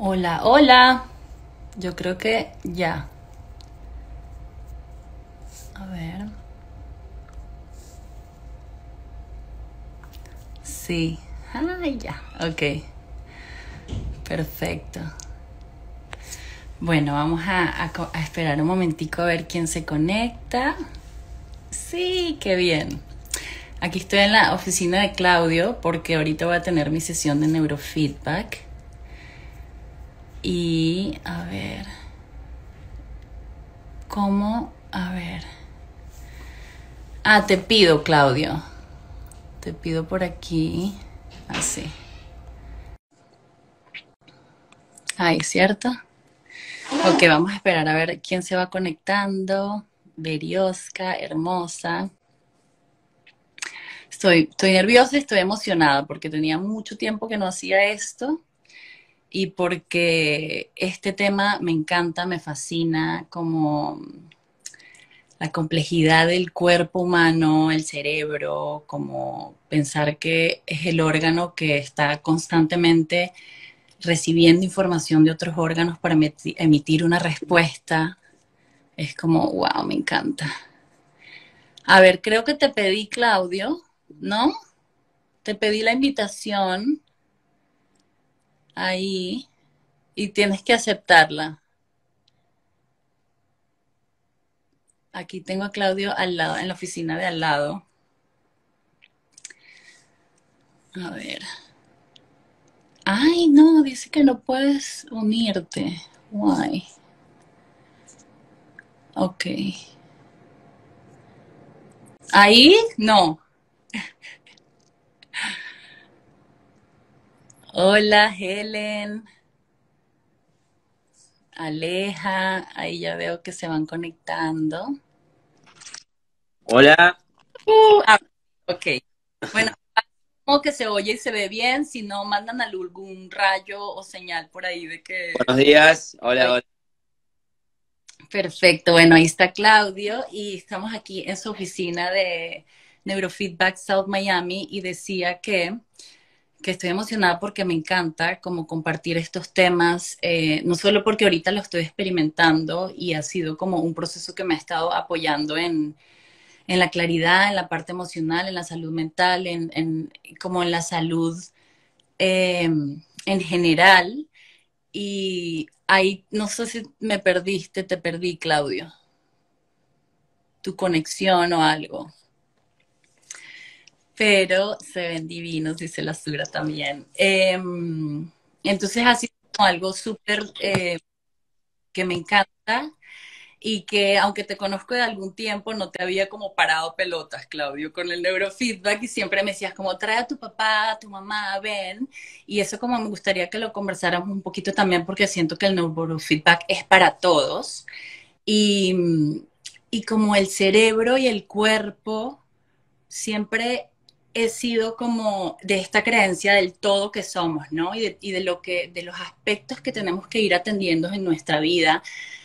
Hola, hola. Yo creo que ya. A ver. Sí. Ay, ya. Ok. Perfecto. Bueno, vamos a esperar un momentico a ver quién se conecta. Sí, qué bien. Aquí estoy en la oficina de Claudio porque ahorita voy a tener mi sesión de neurofeedback. Y a ver, ¿cómo? A ver. Ah, te pido, Claudio. Te pido por aquí. Así. Ay, ¿cierto? Ok, vamos a esperar a ver quién se va conectando. Berioska, hermosa. Estoy nerviosa y estoy emocionada porque tenía mucho tiempo que no hacía esto y porque este tema me encanta, me fascina, como la complejidad del cuerpo humano, el cerebro, como pensar que es el órgano que está constantemente recibiendo información de otros órganos para emitir una respuesta. Es como, wow, me encanta. A ver, creo que te pedí, Claudio, ¿no? Te pedí la invitación ahí y tienes que aceptarla. Aquí tengo a Claudio al lado, en la oficina de al lado. A ver. Ay, no, dice que no puedes unirte. Why? Ok. Ahí, no. Hola, Helen, Aleja. Ahí ya veo que se van conectando. Hola, Ah, ok. Bueno, como que se oye y se ve bien, si no mandan algún rayo o señal por ahí de que buenos días. Hola, estoy. hola. Perfecto, bueno, ahí está Claudio y estamos aquí en su oficina de Neurofeedback South Miami y decía que estoy emocionada porque me encanta como compartir estos temas, no solo porque ahorita lo estoy experimentando y ha sido como un proceso que me ha estado apoyando en la claridad, en la parte emocional, en la salud mental, como en la salud en general. Y ahí, no sé si me perdiste, te perdí, Claudio, tu conexión o algo. Pero se ven divinos, dice la Sura también. Entonces ha sido como algo súper que me encanta y que aunque te conozco de algún tiempo, no te había como parado pelotas, Claudio, con el neurofeedback y siempre me decías como trae a tu papá, a tu mamá, ven. Y eso como me gustaría que lo conversáramos un poquito también porque siento que el neurofeedback es para todos. Y, y como el cerebro y el cuerpo, siempre he sido como de esta creencia del todo que somos, ¿no? Y de lo que, de los aspectos que tenemos que ir atendiendo en nuestra vida,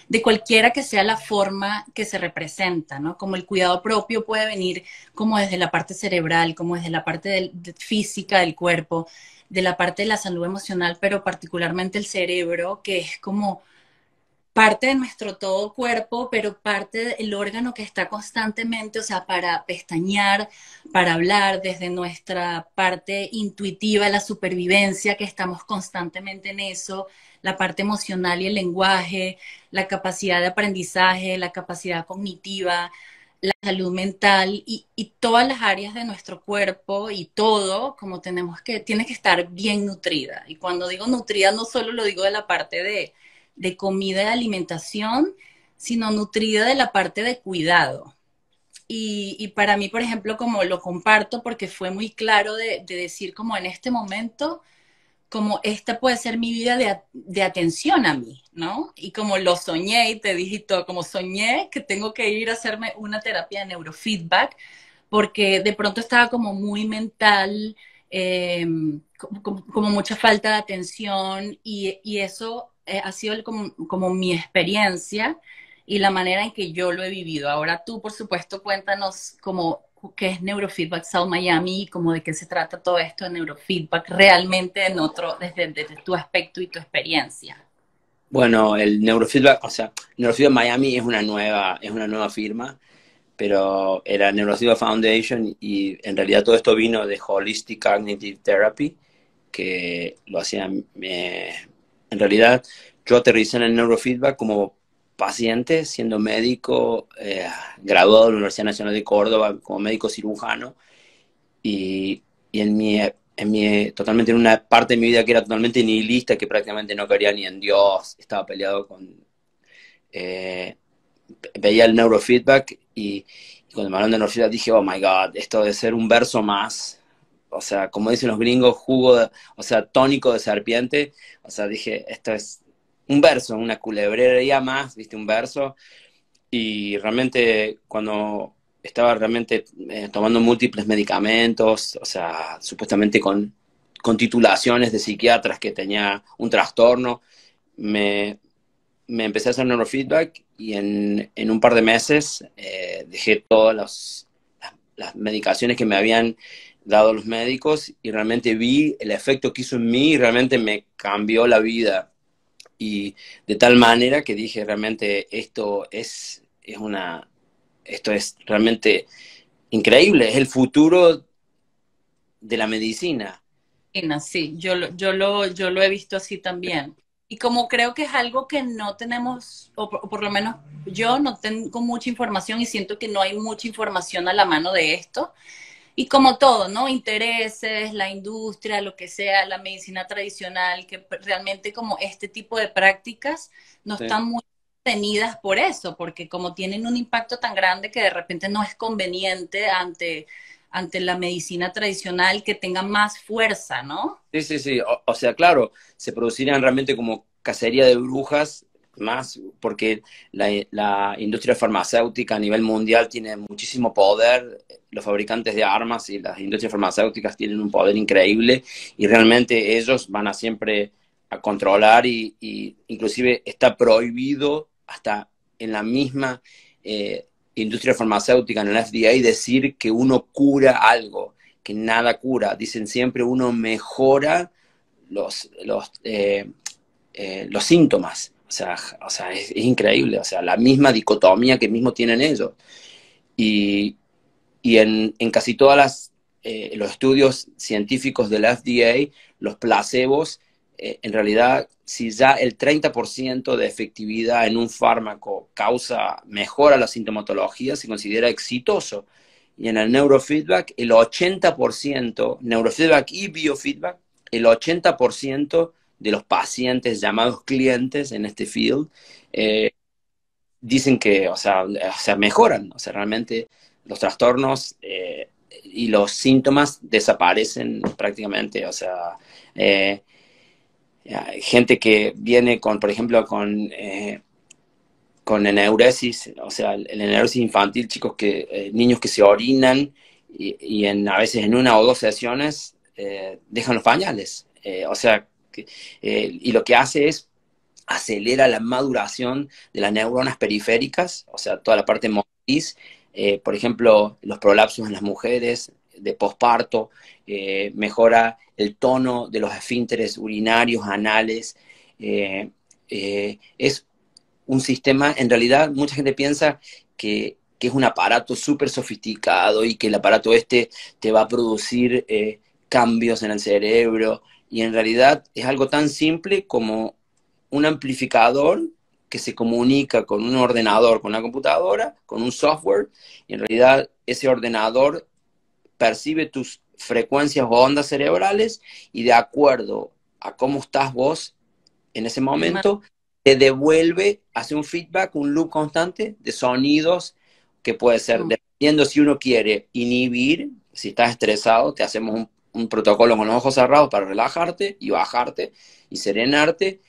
de cualquiera que sea la forma que se representa, ¿no? Como el cuidado propio puede venir como desde la parte cerebral, como desde la parte física del cuerpo, de la parte de la salud emocional, pero particularmente el cerebro, que es como parte de nuestro todo cuerpo, pero parte del órgano que está constantemente, o sea, para pestañear, para hablar, desde nuestra parte intuitiva, la supervivencia, que estamos constantemente en eso, la parte emocional y el lenguaje, la capacidad de aprendizaje, la capacidad cognitiva, la salud mental y todas las áreas de nuestro cuerpo y todo, como tiene que estar bien nutrida. Y cuando digo nutrida, no solo lo digo de la parte de comida y alimentación, sino nutrida de la parte de cuidado. Y para mí, por ejemplo, como lo comparto, porque fue muy claro de decir como en este momento, como esta puede ser mi vida de atención a mí, ¿no? Y como lo soñé y te dije y todo, como soñé que tengo que ir a hacerme una terapia de neurofeedback, porque de pronto estaba como muy mental, como mucha falta de atención y eso ha sido como mi experiencia y la manera en que yo lo he vivido. Ahora tú, por supuesto, cuéntanos como qué es Neurofeedback South Miami y como de qué se trata todo esto de neurofeedback realmente desde tu aspecto y tu experiencia. Bueno, el neurofeedback, o sea, Neurofeedback Miami es una nueva firma, pero era Neurofeedback Foundation y en realidad todo esto vino de Holistic Cognitive Therapy, que lo hacían, en realidad yo aterricé en el neurofeedback como paciente, siendo médico, graduado de la Universidad Nacional de Córdoba como médico cirujano, y totalmente en una parte de mi vida que era totalmente nihilista, que prácticamente no quería ni en Dios, estaba peleado con... eh, veía el neurofeedback y cuando me hablaron de neurofeedback dije, oh my God, esto debe ser un verso más, o sea, como dicen los gringos, o sea, tónico de serpiente, o sea, dije, esto es un verso, una culebrería más, viste, un verso, y realmente cuando estaba realmente tomando múltiples medicamentos, o sea, supuestamente con titulaciones de psiquiatras que tenía un trastorno, me, me empecé a hacer neurofeedback y en un par de meses dejé todas las medicaciones que me habían dado los médicos y realmente vi el efecto que hizo en mí y realmente me cambió la vida. Y de tal manera que dije realmente esto es realmente increíble, es el futuro de la medicina. Sí, yo lo he visto así también. Y como creo que es algo que no tenemos, o por lo menos yo no tengo mucha información y siento que no hay mucha información a la mano de esto. Y como todo, ¿no? Intereses, la industria, lo que sea, la medicina tradicional, que realmente como este tipo de prácticas no Sí. están muy tenidas por eso, porque como tienen un impacto tan grande que de repente no es conveniente ante la medicina tradicional que tenga más fuerza, ¿no? Sí, sí, sí. O sea, claro, se producirían realmente como cacería de brujas, más porque la industria farmacéutica a nivel mundial tiene muchísimo poder. Los fabricantes de armas y las industrias farmacéuticas tienen un poder increíble y realmente ellos van a siempre a controlar y inclusive está prohibido hasta en la misma industria farmacéutica, en el FDA, decir que uno cura algo que nada cura. Dicen siempre uno mejora los síntomas. O sea es increíble. O sea, la misma dicotomía que mismo tienen ellos. Y, y en casi todas los estudios científicos del FDA, los placebos, en realidad, si ya el 30% de efectividad en un fármaco mejora la sintomatología, se considera exitoso. Y en el neurofeedback, el 80%, neurofeedback y biofeedback, el 80% de los pacientes llamados clientes en este field dicen que, o sea, mejoran, o sea, realmente los trastornos y los síntomas desaparecen prácticamente, o sea, eh, gente que viene con, por ejemplo, con eneuresis, o sea, el eneuresis infantil, niños que se orinan a veces en una o dos sesiones dejan los pañales, o sea, y lo que hace es acelera la maduración de las neuronas periféricas, o sea, toda la parte motriz, por ejemplo, los prolapsos en las mujeres de posparto, mejora el tono de los esfínteres urinarios, anales, es un sistema, en realidad mucha gente piensa que es un aparato súper sofisticado y que el aparato este te va a producir cambios en el cerebro, y en realidad es algo tan simple como un amplificador que se comunica con un ordenador, con una computadora, con un software, y en realidad ese ordenador percibe tus frecuencias o ondas cerebrales y de acuerdo a cómo estás vos en ese momento, te devuelve, hace un feedback, un loop constante de sonidos que puede ser, dependiendo si uno quiere inhibir, si estás estresado, te hacemos un protocolo con los ojos cerrados para relajarte y bajarte y serenarte,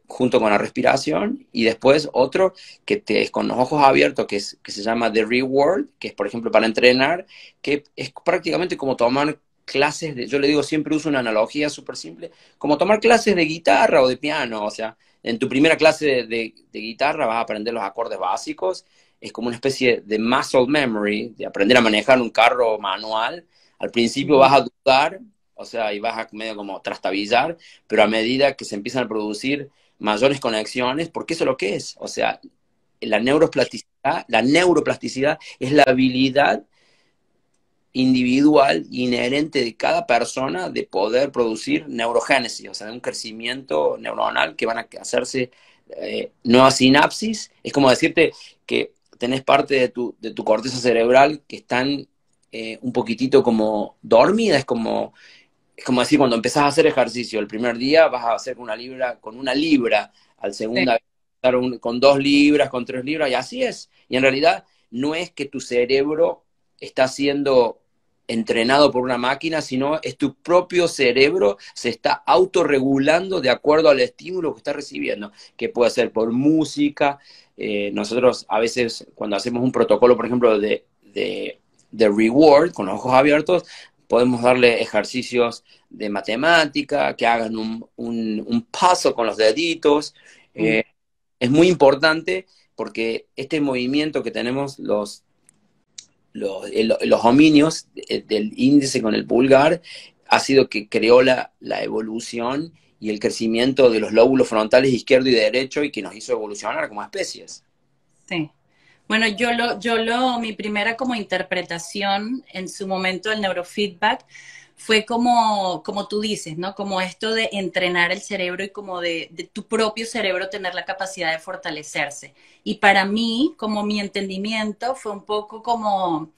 junto con la respiración, y después otro que te es con los ojos abiertos, que se llama The Reward, que es por ejemplo para entrenar, que es prácticamente como tomar clases yo le digo, siempre uso una analogía súper simple, como tomar clases de guitarra o de piano, o sea, en tu primera clase de guitarra vas a aprender los acordes básicos, es como una especie de muscle memory, de aprender a manejar un carro manual. Al principio vas a dudar, o sea, y vas a medio como trastabillar, pero a medida que se empiezan a producir mayores conexiones, porque eso es lo que es, o sea, la neuroplasticidad es la habilidad individual, inherente de cada persona de poder producir neurogénesis, o sea, un crecimiento neuronal que van a hacerse nuevas sinapsis. Es como decirte que tenés parte de tu corteza cerebral que están un poquitito como dormida, es como decir, cuando empezás a hacer ejercicio, el primer día vas a hacer con una libra, al Sí. segundo con 2 libras, con 3 libras, y así es. Y en realidad no es que tu cerebro está siendo entrenado por una máquina, sino es tu propio cerebro se está autorregulando de acuerdo al estímulo que está recibiendo, que puede ser por música. Nosotros a veces cuando hacemos un protocolo, por ejemplo, de reward, con los ojos abiertos, podemos darle ejercicios de matemática, que hagan un paso con los deditos. Mm. Es muy importante porque este movimiento que tenemos los hominios del índice con el pulgar ha sido que creó la evolución y el crecimiento de los lóbulos frontales izquierdo y derecho y que nos hizo evolucionar como especies. Sí. Bueno, mi primera como interpretación en su momento del neurofeedback fue como tú dices, ¿no? Como esto de entrenar el cerebro y como de tu propio cerebro tener la capacidad de fortalecerse. Y para mí, como mi entendimiento, fue un poco como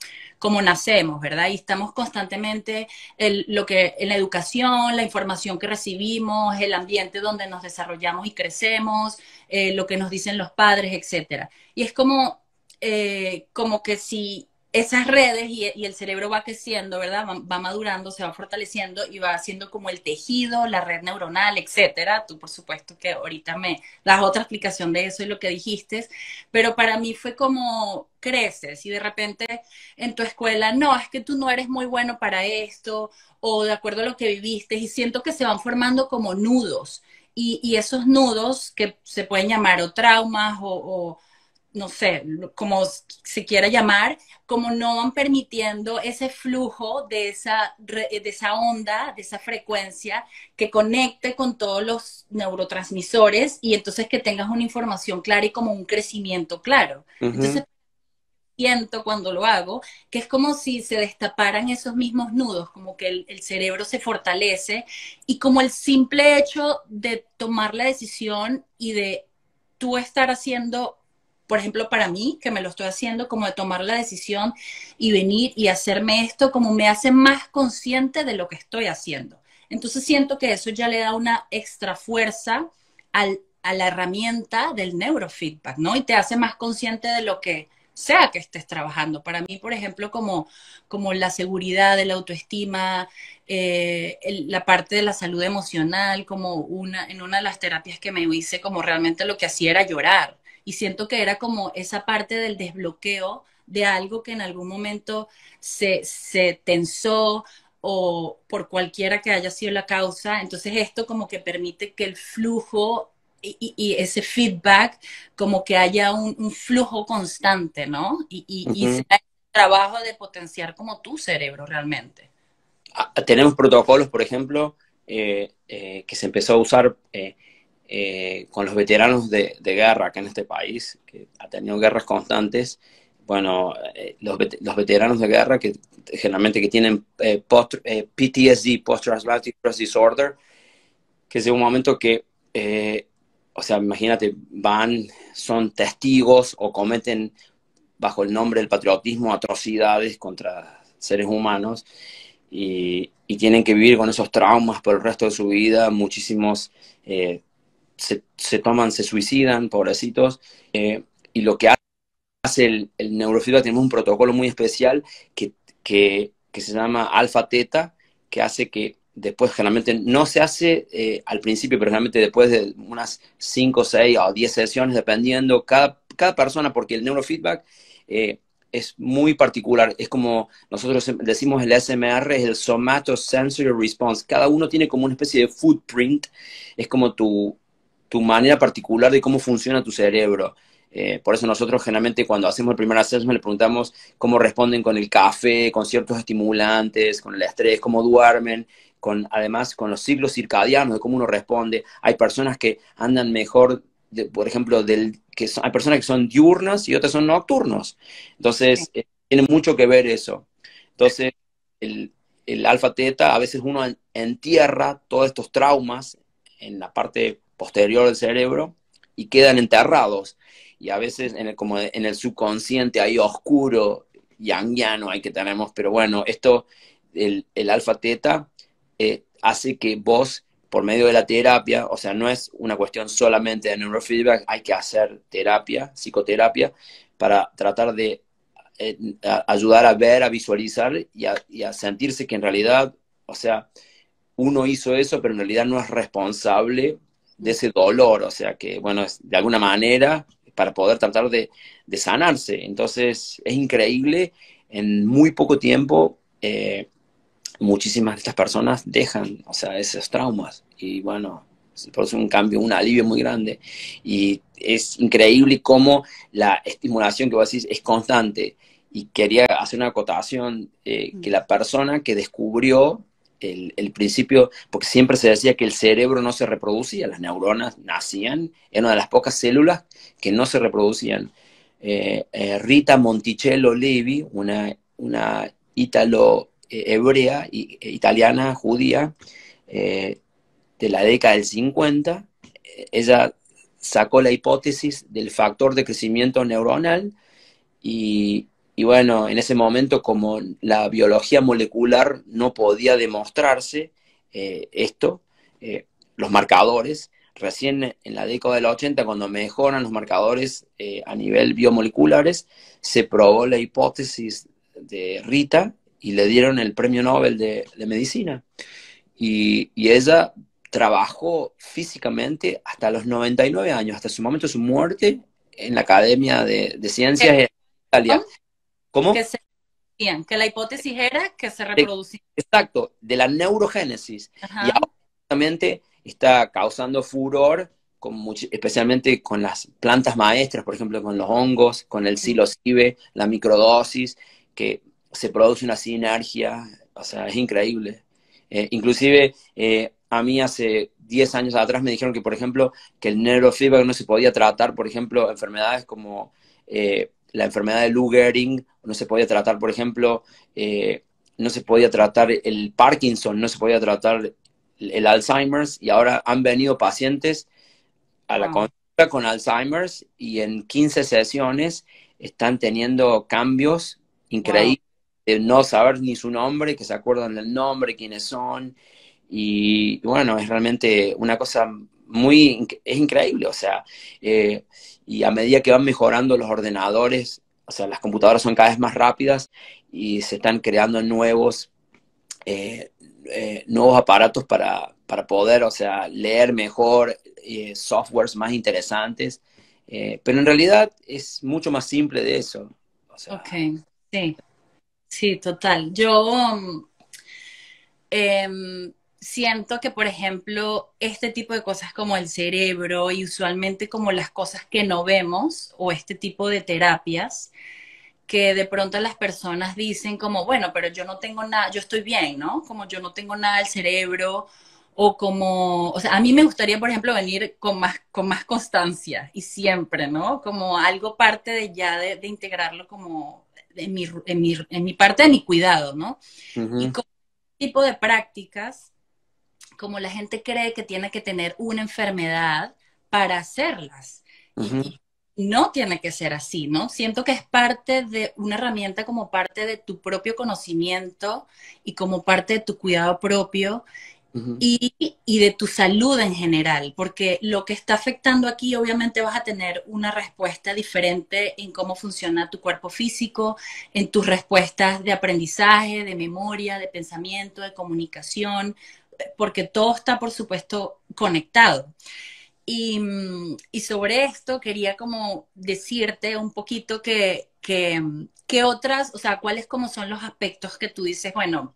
nacemos, ¿verdad? Y estamos constantemente en la educación, la información que recibimos, el ambiente donde nos desarrollamos y crecemos, lo que nos dicen los padres, etcétera. Y es como que si esas redes y el cerebro va creciendo, ¿verdad? Va madurando, se va fortaleciendo y va haciendo como el tejido, la red neuronal, etcétera. Tú, por supuesto, que ahorita me das otra explicación de eso y lo que dijiste, pero para mí fue como creces y de repente en tu escuela, no, es que tú no eres muy bueno para esto o de acuerdo a lo que viviste y siento que se van formando como nudos y esos nudos que se pueden llamar o traumas o no sé, como se quiera llamar, como no van permitiendo ese flujo de esa onda, de esa frecuencia que conecte con todos los neurotransmisores y entonces que tengas una información clara y como un crecimiento claro. Uh -huh. Entonces siento cuando lo hago que es como si se destaparan esos mismos nudos, como que el cerebro se fortalece y como el simple hecho de tomar la decisión y de tú estar haciendo, por ejemplo, para mí, que me lo estoy haciendo, como de tomar la decisión y venir y hacerme esto, como me hace más consciente de lo que estoy haciendo. Entonces siento que eso ya le da una extra fuerza a la herramienta del neurofeedback, ¿no? Y te hace más consciente de lo que sea que estés trabajando. Para mí, por ejemplo, como la seguridad, la autoestima, la parte de la salud emocional, en una de las terapias que me hice, como realmente lo que hacía era llorar y siento que era como esa parte del desbloqueo de algo que en algún momento se tensó o por cualquiera que haya sido la causa. Entonces esto como que permite que el flujo y ese feedback como que haya un flujo constante, ¿no? Uh Y -huh. sea el trabajo de potenciar como tu cerebro realmente. Tenemos protocolos, por ejemplo, que se empezó a usar con los veteranos de guerra acá en este país, que ha tenido guerras constantes. Bueno, los veteranos de guerra que generalmente que tienen PTSD, Post-Traumatic Stress Disorder, que es un momento que, o sea, imagínate, son testigos o cometen bajo el nombre del patriotismo atrocidades contra seres humanos y tienen que vivir con esos traumas por el resto de su vida. Muchísimos se suicidan, pobrecitos, y lo que hace el neurofeedback, tenemos un protocolo muy especial que se llama alfa-teta, que hace que después generalmente no se hace al principio, pero generalmente después de unas 5, 6 o 10 sesiones, dependiendo cada persona, porque el neurofeedback es muy particular. Es como nosotros decimos el SMR, es el Somatosensory Response. Cada uno tiene como una especie de footprint, es como tu manera particular de cómo funciona tu cerebro. Por eso nosotros generalmente cuando hacemos el primer assessment le preguntamos cómo responden con el café, con ciertos estimulantes, con el estrés, cómo duermen, además con los ciclos circadianos, de cómo uno responde. Hay personas que andan mejor, por ejemplo, hay personas que son diurnas y otras son nocturnos. Entonces, tiene mucho que ver eso. Entonces, el alfa teta, a veces uno entierra todos estos traumas en la parte posterior del cerebro y quedan enterrados. Y a veces como en el subconsciente ahí oscuro, yanguiano ahí que tenemos, pero bueno, el alfa teta hace que vos, por medio de la terapia, o sea, no es una cuestión solamente de neurofeedback, hay que hacer terapia, psicoterapia, para tratar de ayudar a ver, a visualizar y a sentirse que en realidad, o sea, uno hizo eso, pero en realidad no es responsable de ese dolor, o sea que, bueno, es de alguna manera para poder tratar de sanarse. Entonces, es increíble, en muy poco tiempo, muchísimas de estas personas dejan, o sea, esos traumas, y bueno, por eso un cambio, un alivio muy grande, y es increíble cómo la estimulación que vos decís es constante, y quería hacer una acotación, que la persona que descubrió el principio, porque siempre se decía que el cerebro no se reproducía, las neuronas nacían, era una de las pocas células que no se reproducían. Rita Monticello Levi, una ítalo hebrea, italiana, judía, de la década del 50, ella sacó la hipótesis del factor de crecimiento neuronal y bueno, en ese momento como la biología molecular no podía demostrarse esto, los marcadores, recién en la década del 80, cuando mejoran los marcadores a nivel biomoleculares, se probó la hipótesis de Rita y le dieron el premio Nobel de medicina. Y ella trabajó físicamente hasta los 99 años, hasta su momento de su muerte, en la Academia de Ciencias en Italia. ¿Cómo? Que se decían, que la hipótesis era que se reproducía. Exacto, de la neurogénesis. Y Ajá. ahora justamente está causando furor, especialmente con las plantas maestras, por ejemplo, con los hongos, con el psilocibe, la microdosis, que se produce una sinergia, o sea, es increíble. Inclusive, a mí hace 10 años atrás me dijeron que, por ejemplo, que el neurofeedback no se podía tratar, por ejemplo, enfermedades como la enfermedad de Lou Gehrig, no se podía tratar, por ejemplo, no se podía tratar el Parkinson, no se podía tratar el Alzheimer's, y ahora han venido pacientes a la consulta con Alzheimer's y en 15 sesiones están teniendo cambios increíbles, de no saber ni su nombre, que se acuerdan del nombre, quiénes son, y bueno, es realmente una cosa es increíble, o sea, y a medida que van mejorando los ordenadores, o sea, las computadoras son cada vez más rápidas y se están creando eh, nuevos aparatos para poder, o sea, leer mejor, softwares más interesantes, pero en realidad es mucho más simple de eso. O sea, Ok, sí, sí, total. Yo siento que, por ejemplo, este tipo de cosas como el cerebro y usualmente como las cosas que no vemos o este tipo de terapias, que de pronto las personas dicen como, bueno, pero yo no tengo nada, yo estoy bien, ¿no? Como yo no tengo nada del cerebro o como, o sea, a mí me gustaría, por ejemplo, venir con más constancia y siempre, ¿no? Como algo parte de ya de integrarlo como en mi parte de mi cuidado, ¿no? Y ujú, como tipo de prácticas, como la gente cree que tiene que tener una enfermedad para hacerlas. ujú, Y no tiene que ser así, ¿no? Siento que es parte de una herramienta como parte de tu propio conocimiento y como parte de tu cuidado propio ujú, y de tu salud en general, porque lo que está afectando aquí obviamente vas a tener una respuesta diferente en cómo funciona tu cuerpo físico, en tus respuestas de aprendizaje, de memoria, de pensamiento, de comunicación, porque todo está, por supuesto, conectado. Y sobre esto quería como decirte un poquito que otras, o sea, cuáles como son los aspectos que tú dices, bueno,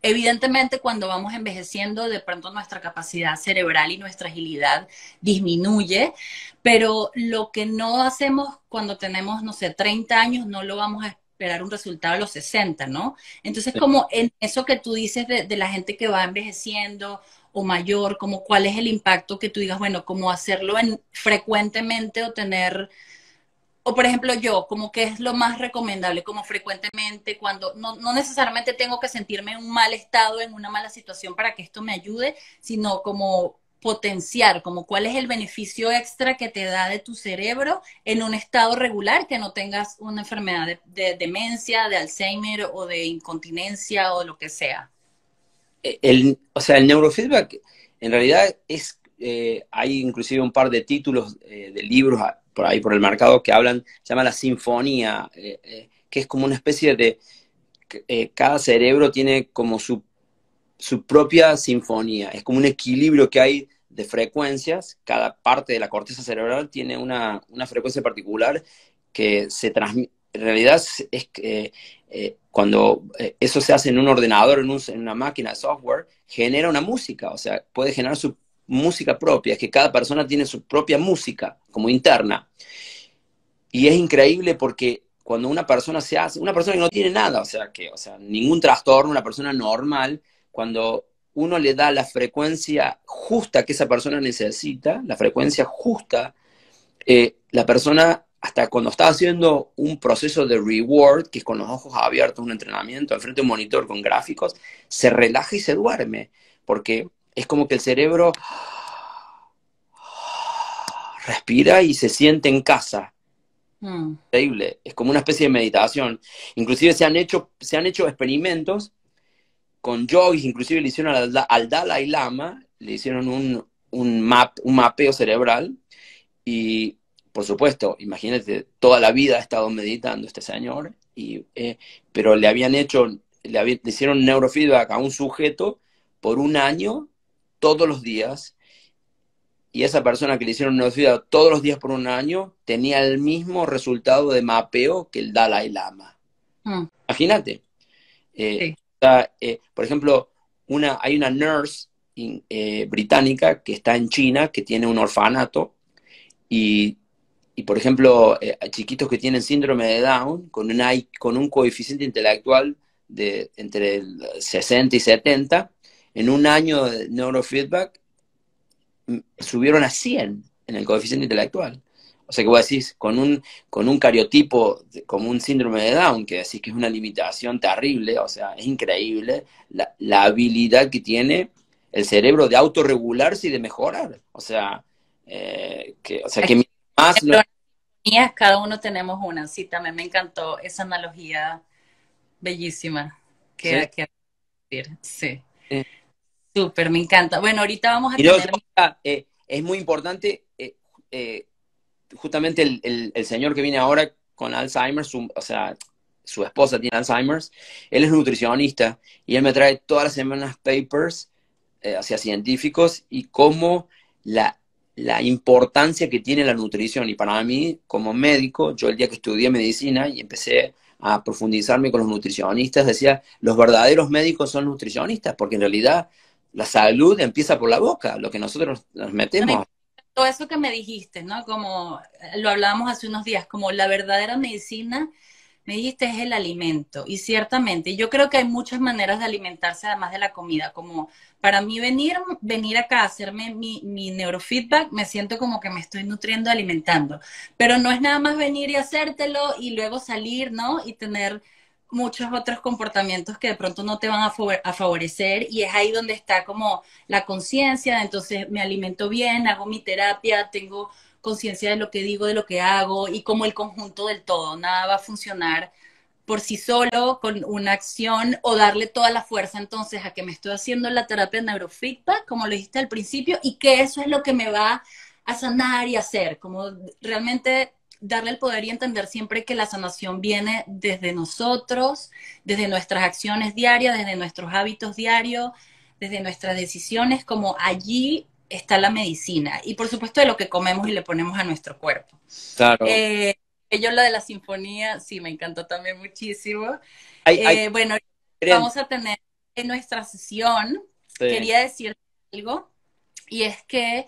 evidentemente cuando vamos envejeciendo, de pronto nuestra capacidad cerebral y nuestra agilidad disminuye, pero lo que no hacemos cuando tenemos, no sé, 30 años, no lo vamos a esperar un resultado a los 60, ¿no? Entonces, como en eso que tú dices de la gente que va envejeciendo o mayor, como cuál es el impacto que tú digas, bueno, como hacerlo frecuentemente o tener o por ejemplo yo, como que es lo más recomendable, como frecuentemente, cuando no necesariamente tengo que sentirme en un mal estado, en una mala situación para que esto me ayude, sino como potenciar, como cuál es el beneficio extra que te da de tu cerebro en un estado regular, que no tengas una enfermedad de demencia, de Alzheimer o de incontinencia o lo que sea. O sea, el neurofeedback en realidad es, hay inclusive un par de títulos de libros por ahí por el mercado que hablan, se llama la sinfonía, que es como una especie de, cada cerebro tiene como su propia sinfonía, es como un equilibrio que hay de frecuencias, cada parte de la corteza cerebral tiene una frecuencia particular que se transmite, en realidad es que cuando eso se hace en un ordenador, en una máquina de software, genera una música, o sea, puede generar su música propia, es que cada persona tiene su propia música como interna. Y es increíble porque cuando una persona se hace, una persona que no tiene nada, o sea, ningún trastorno, una persona normal, cuando uno le da la frecuencia justa que esa persona necesita, la frecuencia justa, la persona, hasta cuando está haciendo un proceso de reward, que es con los ojos abiertos, un entrenamiento, enfrente de un monitor con gráficos, se relaja y se duerme, porque es como que el cerebro respira y se siente en casa. Mm. Increíble, es como una especie de meditación. Inclusive se han hecho experimentos con yogis, inclusive le hicieron al Dalai Lama, le hicieron un mapeo cerebral y, por supuesto, imagínate, toda la vida ha estado meditando este señor, pero le hicieron neurofeedback a un sujeto por un año, todos los días, y esa persona que le hicieron neurofeedback todos los días por un año tenía el mismo resultado de mapeo que el Dalai Lama. Mm. Imagínate. Sí. Por ejemplo, hay una nurse británica que está en China, que tiene un orfanato, y, por ejemplo, chiquitos que tienen síndrome de Down, con un coeficiente intelectual de entre el 60 y 70, en un año de neurofeedback, subieron a 100 en el coeficiente intelectual. O sea que vos decís, con un cariotipo, como un síndrome de Down, que decís que es una limitación terrible, o sea, es increíble la habilidad que tiene el cerebro de autorregularse y de mejorar. O sea, que más lo... Mías, cada uno tenemos una. Sí, también me encantó esa analogía bellísima ¿Sí? que decir. Sí, Eh, súper, me encanta. Bueno, ahorita vamos a Y no, tener... es muy importante, justamente el señor que viene ahora con Alzheimer, o sea, su esposa tiene Alzheimer's, él es nutricionista y él me trae todas las semanas papers hacia científicos y cómo la importancia que tiene la nutrición. Y para mí, como médico, yo el día que estudié medicina y empecé a profundizarme con los nutricionistas, decía, los verdaderos médicos son nutricionistas, porque en realidad la salud empieza por la boca, lo que nosotros nos metemos. Todo eso que me dijiste, ¿no? Como lo hablábamos hace unos días, como la verdadera medicina, me dijiste, es el alimento. Y ciertamente, yo creo que hay muchas maneras de alimentarse además de la comida. Como para mí venir acá a hacerme mi neurofeedback, me siento como que me estoy nutriendo, alimentando. Pero no es nada más venir y hacértelo y luego salir, ¿no? Y tener muchos otros comportamientos que de pronto no te van a favorecer. Y es ahí donde está como la conciencia. Entonces me alimento bien, hago mi terapia, tengo conciencia de lo que digo, de lo que hago y como el conjunto del todo. Nada va a funcionar por sí solo con una acción o darle toda la fuerza entonces a que me estoy haciendo la terapia de neurofeedback, como lo dijiste al principio, y que eso es lo que me va a sanar y hacer, como realmente darle el poder y entender siempre que la sanación viene desde nosotros, desde nuestras acciones diarias, desde nuestros hábitos diarios, desde nuestras decisiones, como allí está la medicina. Y por supuesto de lo que comemos y le ponemos a nuestro cuerpo. Claro. Eh, yo la de la sinfonía, sí, me encantó también muchísimo. Hay Bueno, creen, vamos a tener de nuestra sesión, Sí. quería decirte algo, y es que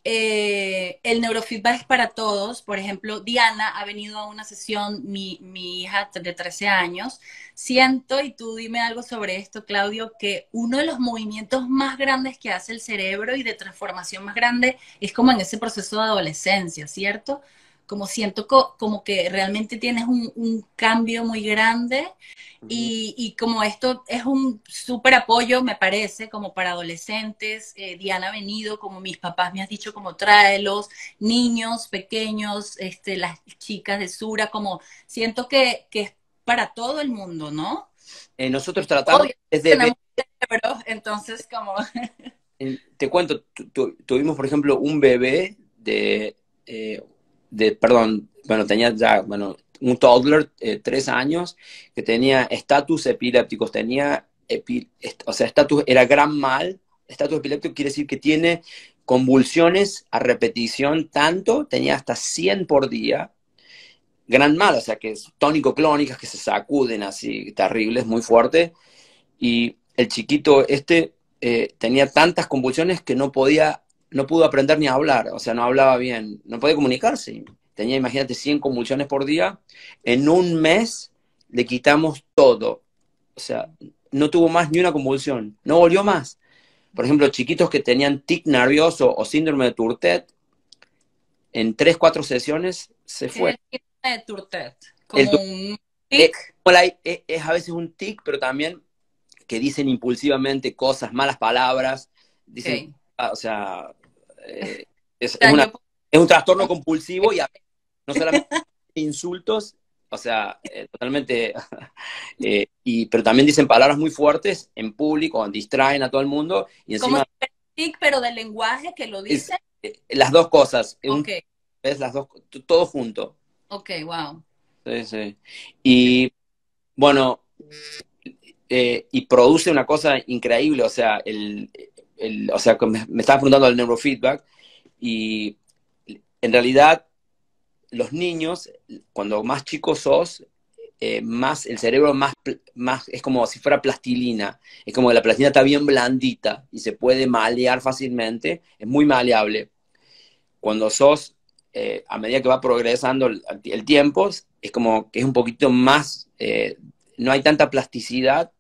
el neurofeedback es para todos. Por ejemplo, Diana ha venido a una sesión, mi hija de 13 años. Siento, y tú dime algo sobre esto, Claudio, que uno de los movimientos más grandes que hace el cerebro y de transformación más grande es como en ese proceso de adolescencia, ¿cierto? Como siento como que realmente tienes un cambio muy grande Ujú. y como esto es un súper apoyo, me parece, como para adolescentes. Diana ha venido, como mis papás me has dicho, como tráelos, niños pequeños, las chicas de Sura, como siento que es para todo el mundo, ¿no? Nosotros tratamos Obvio, desde tenemos cerebro, entonces como... te cuento, tuvimos, por ejemplo, un bebé perdón, bueno, tenía ya, bueno, un toddler, 3 años, que tenía estatus epilépticos, o sea, estatus, era gran mal, estatus epiléptico quiere decir que tiene convulsiones a repetición tanto, tenía hasta 100 por día, gran mal, o sea, que es tónico-clónicas que se sacuden así, terribles, muy fuertes, y el chiquito tenía tantas convulsiones que no pudo aprender ni a hablar, o sea, no hablaba bien, no podía comunicarse. Tenía, imagínate, 100 convulsiones por día. En un mes le quitamos todo. O sea, no tuvo más ni una convulsión, no volvió más. Por ejemplo, chiquitos que tenían tic nervioso o síndrome de Tourette, en 3 4 sesiones se ¿Qué fue. es el síndrome de Tourette? El, Como un es, tic. es a veces un tic, pero también que dicen impulsivamente cosas, malas palabras, dicen, Ok. o sea, eh, O sea, yo es un trastorno compulsivo y no solamente insultos, o sea, totalmente, pero también dicen palabras muy fuertes en público, distraen a todo el mundo y como si encima fuera tic, pero de lenguaje que lo es dice. las dos cosas, Ok, es las dos, todo junto. ok, wow. Sí, sí. Y bueno, y produce una cosa increíble, o sea, o sea, me estabas preguntando del neurofeedback, y en realidad los niños, cuando más chicos sos, más el cerebro más es como si fuera plastilina, es como que la plastilina está bien blandita y se puede malear fácilmente, es muy maleable. Cuando sos, a medida que va progresando el tiempo, es como que es un poquito más, no hay tanta plasticidad,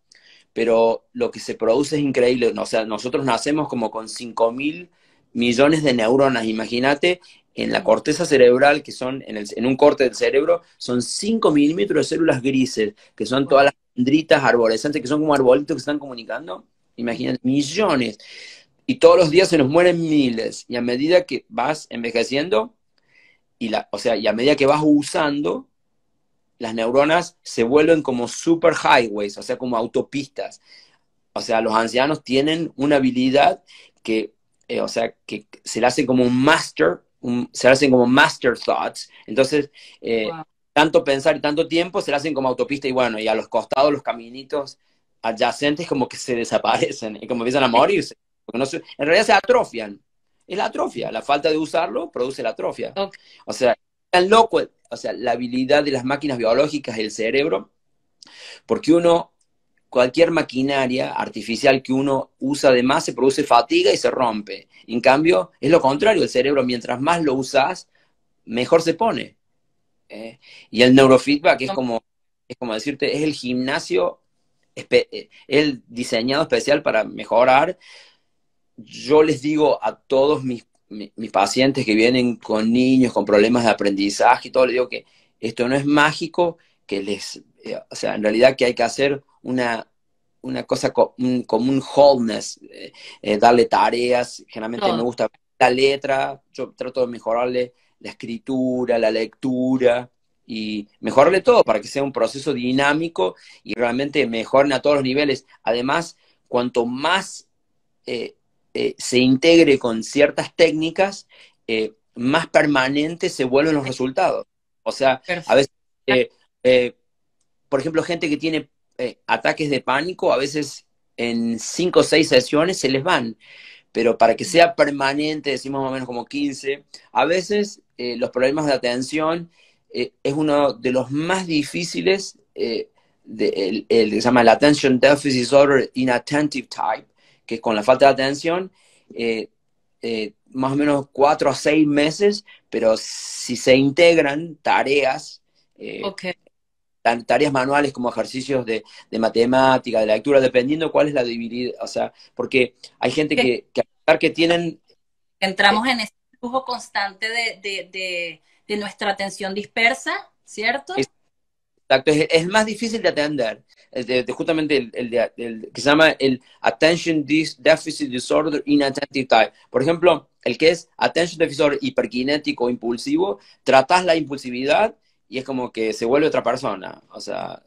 pero lo que se produce es increíble. O sea, nosotros nacemos como con 5.000 millones de neuronas, imagínate, en la Mm. corteza cerebral, que son en un corte del cerebro, son 5 milímetros de células grises, que son todas Wow. las dendritas arborescentes, que son como arbolitos que se están comunicando. Imagínate, millones. Y todos los días se nos mueren miles. Y a medida que vas envejeciendo, o sea, y a medida que vas usando, las neuronas se vuelven como super highways, o sea, como autopistas. O sea, los ancianos tienen una habilidad que, o sea, que se le hace como un master, se le hacen como master thoughts. Entonces, Wow. tanto pensar y tanto tiempo se le hacen como autopista y bueno, y a los costados los caminitos adyacentes como que se desaparecen y como empiezan a morirse. Porque en realidad se atrofian. Es la atrofia, la falta de usarlo produce la atrofia. Ok. O sea, tan loco, o sea, la habilidad de las máquinas biológicas y el cerebro, porque cualquier maquinaria artificial que uno usa de más se produce fatiga y se rompe. En cambio, es lo contrario, el cerebro mientras más lo usas, mejor se pone. ¿Eh? Y el neurofeedback es como decirte, es el gimnasio, el diseñado especial para mejorar. Yo les digo a todos mis pacientes que vienen con niños, con problemas de aprendizaje y todo, les digo que esto no es mágico, o sea, en realidad que hay que hacer una cosa como un wholeness, darle tareas, generalmente me Todo. gusta la letra, yo trato de mejorarle la escritura, la lectura, y mejorarle todo para que sea un proceso dinámico y realmente mejoren a todos los niveles. Además, cuanto más eh, se integre con ciertas técnicas, más permanentes se vuelven los resultados. O sea, a Perfecto. veces, eh, eh, por ejemplo, gente que tiene ataques de pánico, a veces en 5 o 6 sesiones se les van, pero para que sea permanente, decimos más o menos como 15, a veces los problemas de atención es uno de los más difíciles que se llama el Attention Deficit Disorder Inattentive Type, que es con la falta de atención, más o menos 4 a 6 meses, pero si se integran tareas, Ok. tareas manuales como ejercicios de matemática, de lectura, dependiendo cuál es la debilidad, o sea, porque hay gente Que que a pesar que tienen... entramos en ese flujo constante de nuestra atención dispersa, ¿cierto? Exacto, es más difícil de atender. Justamente que se llama el Attention Deficit Disorder Inattentive Type. Por ejemplo, el que es Attention Deficit Disorder hiperkinético impulsivo, tratás la impulsividad y es como que se vuelve otra persona. O sea,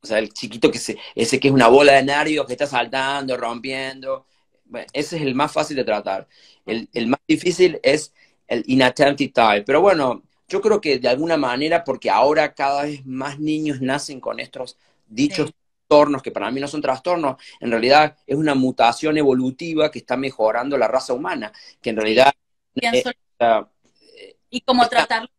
el chiquito ese que es una bola de nervios que está saltando, rompiendo. Bueno, ese es el más fácil de tratar. El más difícil es el inattentive type. Pero bueno, yo creo que de alguna manera, porque ahora cada vez más niños nacen con estos dichos Sí. trastornos, que para mí no son trastornos, en realidad es una mutación evolutiva que está mejorando la raza humana, que en Sí, realidad pienso, está, y como está tratarlo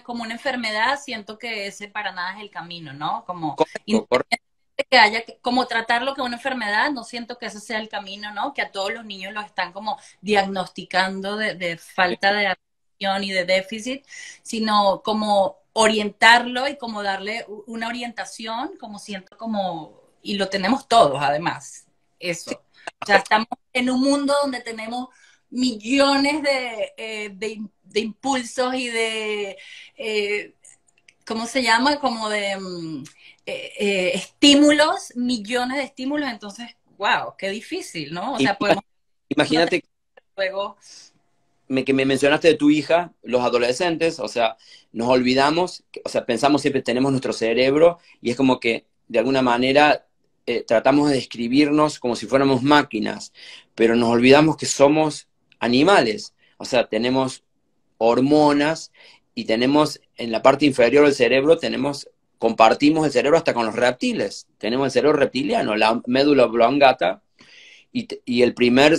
como una enfermedad, siento que ese para nada es el camino, ¿no? Como correcto, correcto. independientemente que haya como tratarlo como una enfermedad, no siento que ese sea el camino, ¿no? Que a todos los niños los están como diagnosticando de falta de atención y de déficit, sino como orientarlo y como darle una orientación, como siento como, y lo tenemos todos además, eso. O sea, estamos en un mundo donde tenemos millones de impulsos y de, ¿cómo se llama? Como de estímulos, millones de estímulos, entonces, wow, qué difícil, ¿no? O sea, podemos no tener Imagínate luego, que me mencionaste de tu hija, los adolescentes, o sea, nos olvidamos, o sea, pensamos siempre tenemos nuestro cerebro y es como que de alguna manera tratamos de describirnos como si fuéramos máquinas, pero nos olvidamos que somos animales, o sea, tenemos hormonas y tenemos en la parte inferior del cerebro, compartimos el cerebro hasta con los reptiles, tenemos el cerebro reptiliano, la médula oblongata, y el primer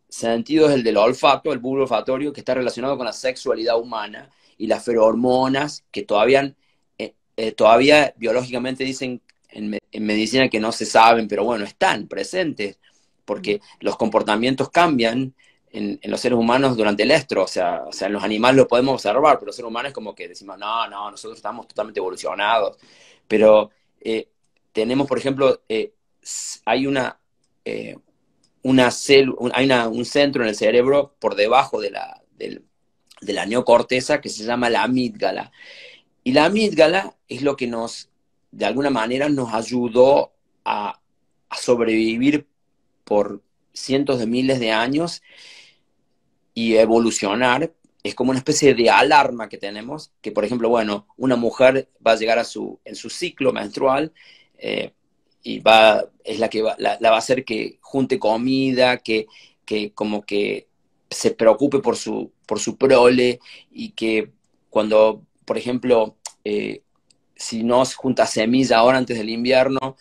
sentido es el del olfato, el bulbo olfatorio, que está relacionado con la sexualidad humana y las feromonas, que todavía biológicamente dicen en medicina que no se saben, pero bueno, están presentes, porque los comportamientos cambian en los seres humanos durante el estro, o sea, en los animales lo podemos observar, pero los seres humanos es como que decimos, no, no, nosotros estamos totalmente evolucionados, pero tenemos, por ejemplo, hay eh, un centro en el cerebro por debajo de la neocorteza que se llama la amígdala. Y la amígdala es lo que de alguna manera, nos ayudó a sobrevivir por cientos de miles de años y evolucionar. Es como una especie de alarma que tenemos, que por ejemplo, bueno, una mujer va a llegar en su ciclo menstrual, eh, y es la que la va a hacer que junte comida, que como que se preocupe por su prole, y que cuando, por ejemplo, si no juntas semilla ahora antes del invierno,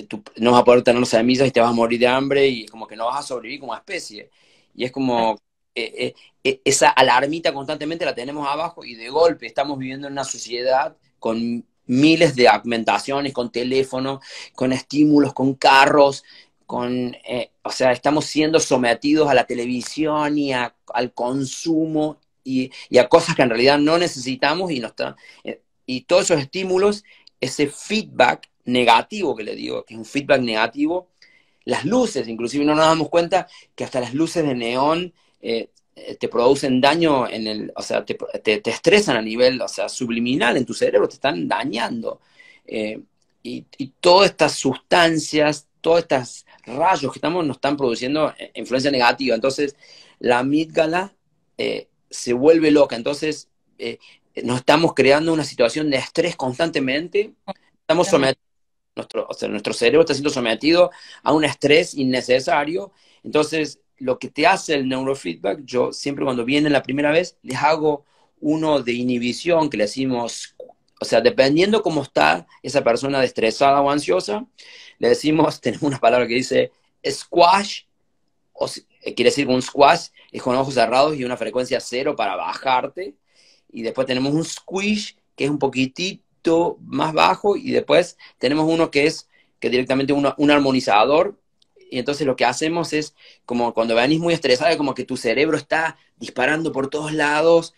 tú no vas a poder tener semillas y te vas a morir de hambre y como que no vas a sobrevivir como especie. Y es como esa alarmita constantemente la tenemos abajo y de golpe estamos viviendo en una sociedad con miles de augmentaciones, con teléfonos, con estímulos, con carros, o sea, estamos siendo sometidos a la televisión y al consumo y a cosas que en realidad no necesitamos y todos esos estímulos, ese feedback negativo que le digo, que es un feedback negativo, las luces, inclusive no nos damos cuenta que hasta las luces de neón te producen daño o sea, te estresan a nivel, o sea, subliminal en tu cerebro, te están dañando. Y todas estas sustancias, todos estos rayos que nos están produciendo influencia negativa. Entonces, la amígdala se vuelve loca. Entonces, nos estamos creando una situación de estrés constantemente. Estamos sometidos, o sea, nuestro cerebro está siendo sometido a un estrés innecesario. Entonces, lo que te hace el neurofeedback, yo siempre cuando vienen la primera vez, les hago uno de inhibición que le decimos, o sea, dependiendo cómo está esa persona de estresada o ansiosa, le decimos, tenemos una palabra que dice squash, quiere decir un squash es con ojos cerrados y una frecuencia cero para bajarte, y después tenemos un squish, que es un poquitito poquito más bajo y después tenemos uno que es que directamente un armonizador. Y entonces lo que hacemos es, como cuando venís muy estresado, como que tu cerebro está disparando por todos lados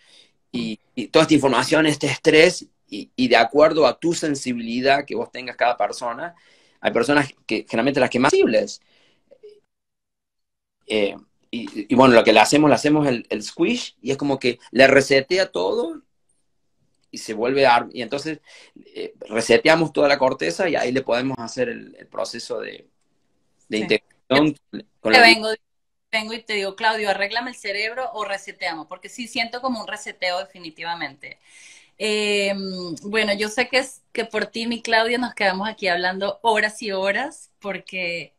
y toda esta información, este estrés, y de acuerdo a tu sensibilidad que vos tengas cada persona, hay personas que generalmente las que más sensibles. Eh, y bueno, lo que le hacemos el squish y es como que le resetea todo y se vuelve y entonces reseteamos toda la corteza y ahí le podemos hacer el proceso de Sí. integración con Te el... vengo y te digo, Claudio, arréglame el cerebro o reseteamos, porque sí siento como un reseteo definitivamente. Eh, bueno, yo sé que por ti, mi Claudio, nos quedamos aquí hablando horas y horas, porque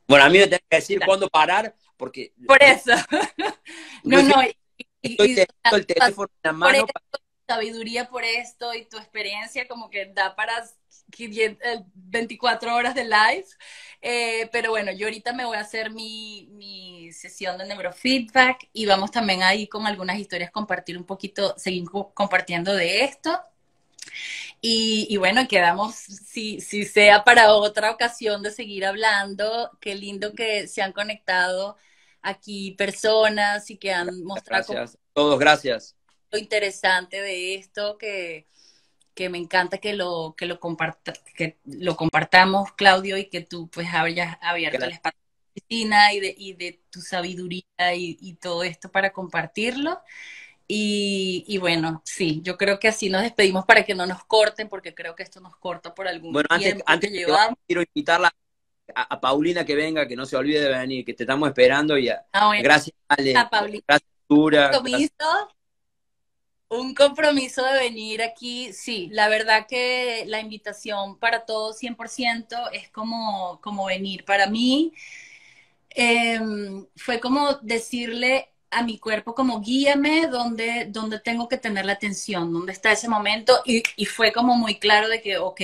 Bueno, a mí me tenés que decir cuándo parar, porque por eso. No, inclusive no, estoy o teniendo sea, el teléfono en la por mano. esto, sabiduría por esto y tu experiencia como que da para 24 horas de live. Pero bueno, yo ahorita me voy a hacer mi sesión de neurofeedback y vamos también ahí con algunas historias compartir un poquito, seguir compartiendo de esto. Y bueno, quedamos, si sea para otra ocasión de seguir hablando, qué lindo que se han conectado aquí personas y que han mostrado como Gracias. Todos, gracias. lo interesante de esto, que me encanta que lo compartamos, Claudio, y que tú pues hayas abierto el Gracias. espacio de la oficina y de tu sabiduría y todo esto para compartirlo. Y bueno, sí, yo creo que así nos despedimos para que no nos corten, porque creo que esto nos corta por algún Bueno, tiempo que antes que te vaya, llevamos. quiero invitarla a Paulina que venga, que no se olvide de venir, que te estamos esperando. Ah, bueno, Gracias, Ale. a Pablito, Gracias, Tura. Gracias. compromiso, un compromiso de venir aquí. Sí, la verdad que la invitación para todos 100% es como venir. Para mí eh, fue como decirle a mi cuerpo como guíame donde tengo que tener la atención, donde está ese momento y fue como muy claro de que, ok,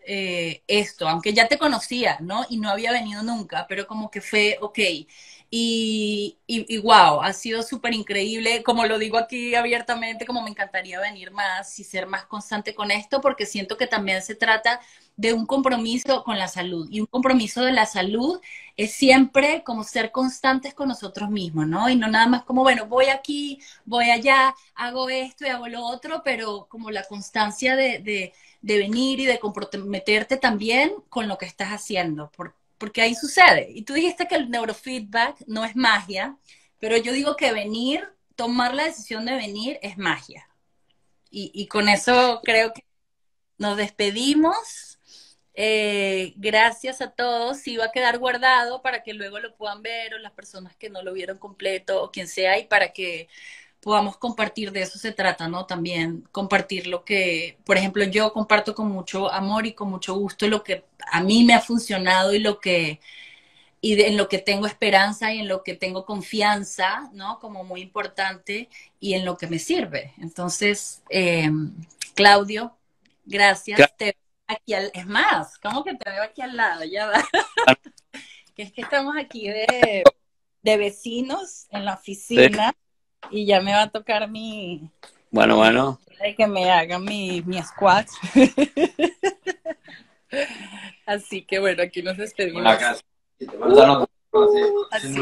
esto, aunque ya te conocía, ¿no? Y no había venido nunca, pero como que fue, ok. Y wow, ha sido súper increíble, como lo digo aquí abiertamente, como me encantaría venir más y ser más constante con esto, porque siento que también se trata de un compromiso con la salud. Y un compromiso de la salud es siempre como ser constantes con nosotros mismos, ¿no? Y no nada más como, bueno, voy aquí, voy allá, hago esto y hago lo otro, pero como la constancia de venir y de comprometerte también con lo que estás haciendo, porque ahí sucede. Y tú dijiste que el neurofeedback no es magia, pero yo digo que venir, tomar la decisión de venir es magia. Y con eso creo que nos despedimos. Gracias a todos. Sí va a quedar guardado para que luego lo puedan ver o las personas que no lo vieron completo o quien sea y para que podamos compartir, de eso se trata, ¿no? También compartir lo que, por ejemplo, yo comparto con mucho amor y con mucho gusto lo que a mí me ha funcionado y en lo que tengo esperanza y en lo que tengo confianza, ¿no? Como muy importante y en lo que me sirve. Entonces, Claudio, gracias. Te veo aquí es más, ¿cómo que te veo aquí al lado? Ya va. Que es que estamos aquí de vecinos en la oficina y ya me va a tocar Bueno. que me haga mi squat. Así que bueno, aquí nos despedimos. Así.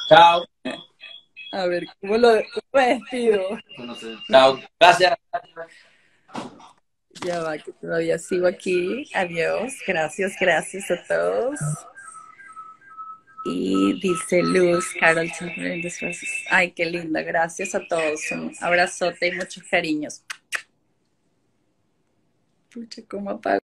Chao. A ver, ¿cómo lo despido? Chao. Gracias. Ya va, que todavía sigo aquí. Adiós. Gracias a todos. Y dice Luz, Carol, ay, qué linda. Gracias a todos. Un abrazote y muchos cariños. Pucha, ¿cómo apago?